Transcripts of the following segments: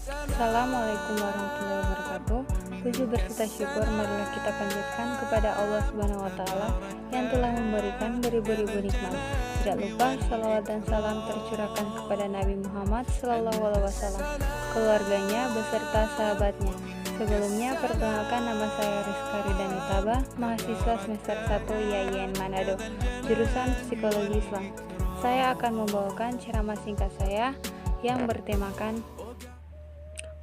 Assalamualaikum warahmatullahi wabarakatuh. Puji berserta syukur marilah kita panjatkan kepada Allah Subhanahu wa taala yang telah memberikan beribu-ribu nikmat. Tidak lupa salawat dan salam tercurahkan kepada Nabi Muhammad SAW, keluarganya beserta sahabatnya. Sebelumnya perkenalkan, nama saya Rizka Ridani Tabah, mahasiswa semester 1 IAIN Manado, jurusan Psikologi Islam. Saya akan membawakan ceramah singkat saya yang bertemakan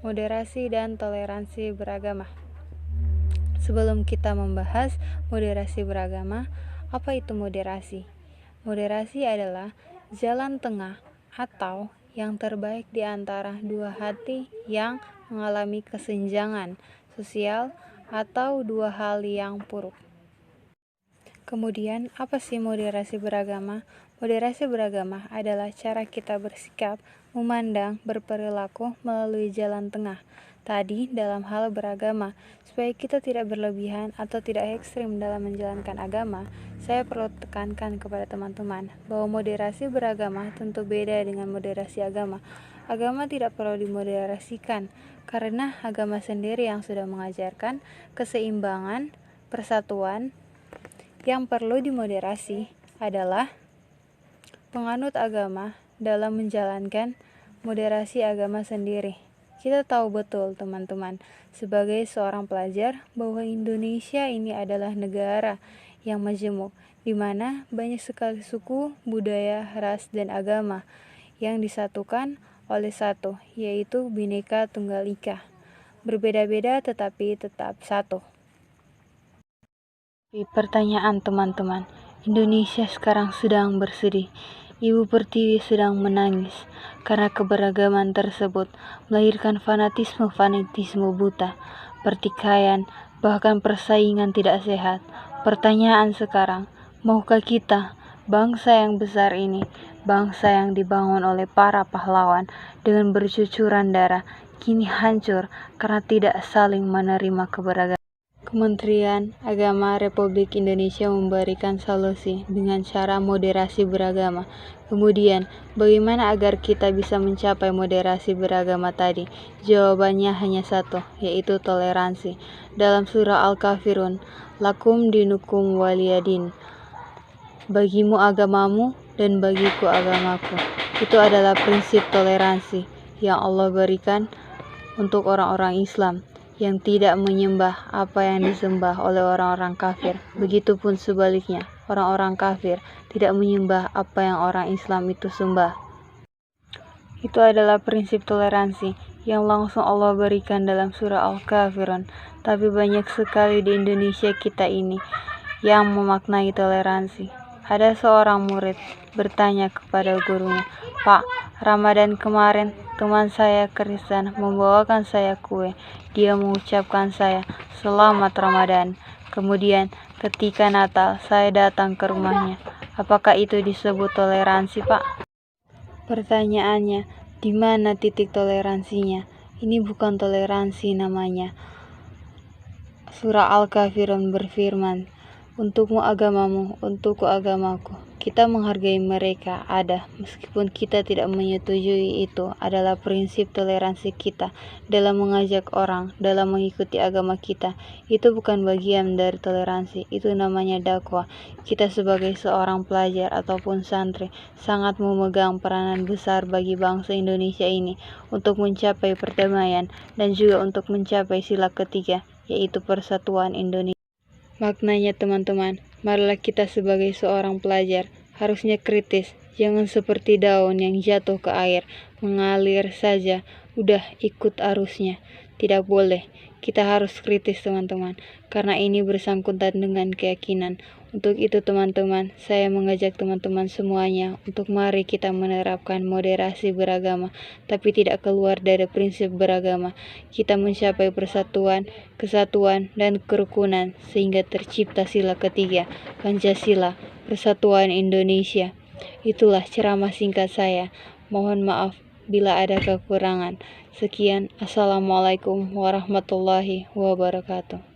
moderasi dan toleransi beragama. Sebelum kita membahas moderasi beragama, apa itu moderasi? Moderasi adalah jalan tengah atau yang terbaik di antara dua hati yang mengalami kesenjangan sosial atau dua hal yang buruk. Kemudian, apa sih moderasi beragama? Moderasi beragama adalah cara kita bersikap, memandang, berperilaku melalui jalan tengah tadi dalam hal beragama. Supaya kita tidak berlebihan atau tidak ekstrim dalam menjalankan agama, saya perlu tekankan kepada teman-teman bahwa moderasi beragama tentu beda dengan moderasi agama. Agama tidak perlu dimoderasikan karena agama sendiri yang sudah mengajarkan keseimbangan, persatuan. Yang perlu dimoderasi adalah penganut agama dalam menjalankan moderasi agama sendiri. Kita tahu betul, teman-teman, sebagai seorang pelajar, bahwa Indonesia ini adalah negara yang majemuk, di mana banyak sekali suku, budaya, ras, dan agama yang disatukan oleh satu, yaitu Bhinneka Tunggal Ika. Berbeda-beda tetapi tetap satu. Pertanyaan teman-teman, Indonesia sekarang sedang bersedih. Ibu Pertiwi sedang menangis karena keberagaman tersebut melahirkan fanatisme buta, pertikaian, bahkan persaingan tidak sehat. Pertanyaan sekarang, maukah kita, bangsa yang besar ini, bangsa yang dibangun oleh para pahlawan dengan bercucuran darah, kini hancur karena tidak saling menerima keberagaman? Kementerian Agama Republik Indonesia memberikan solusi dengan cara moderasi beragama. Kemudian, bagaimana agar kita bisa mencapai moderasi beragama tadi? Jawabannya hanya satu, yaitu toleransi. Dalam surah Al-Kafirun, lakum dinukum waliyadin. Bagimu agamamu dan bagiku agamaku. Itu adalah prinsip toleransi yang Allah berikan untuk orang-orang Islam yang tidak menyembah apa yang disembah oleh orang-orang kafir. Begitupun sebaliknya, orang-orang kafir tidak menyembah apa yang orang Islam itu sembah. Itu adalah prinsip toleransi yang langsung Allah berikan dalam surah Al-Kafirun. Tapi banyak sekali di Indonesia kita ini yang memaknai toleransi. Ada seorang murid bertanya kepada gurunya, "Pak, Ramadan kemarin teman saya Kristen membawakan saya kue. Dia mengucapkan saya selamat Ramadan. Kemudian ketika Natal saya datang ke rumahnya. Apakah itu disebut toleransi, Pak?" Pertanyaannya, di mana titik toleransinya? Ini bukan toleransi namanya. Surah Al-Kafirun berfirman, untukmu agamamu, untukku agamaku. Kita menghargai mereka ada, meskipun kita tidak menyetujui. Itu adalah prinsip toleransi kita dalam mengajak orang dalam mengikuti agama kita. Itu bukan bagian dari toleransi, itu namanya dakwah. Kita sebagai seorang pelajar ataupun santri sangat memegang peranan besar bagi bangsa Indonesia ini untuk mencapai perdamaian dan juga untuk mencapai sila ketiga, yaitu persatuan Indonesia. Maknanya teman-teman, marilah kita sebagai seorang pelajar harusnya kritis, jangan seperti daun yang jatuh ke air, mengalir saja, udah ikut arusnya. Tidak boleh, kita harus kritis teman-teman, karena ini bersangkutan dengan keyakinan. Untuk itu teman-teman, saya mengajak teman-teman semuanya untuk mari kita menerapkan moderasi beragama, tapi tidak keluar dari prinsip beragama. Kita mencapai persatuan, kesatuan, dan kerukunan sehingga tercipta sila ketiga, Pancasila, Persatuan Indonesia. Itulah ceramah singkat saya. Mohon maaf bila ada kekurangan. Sekian, Assalamualaikum warahmatullahi wabarakatuh.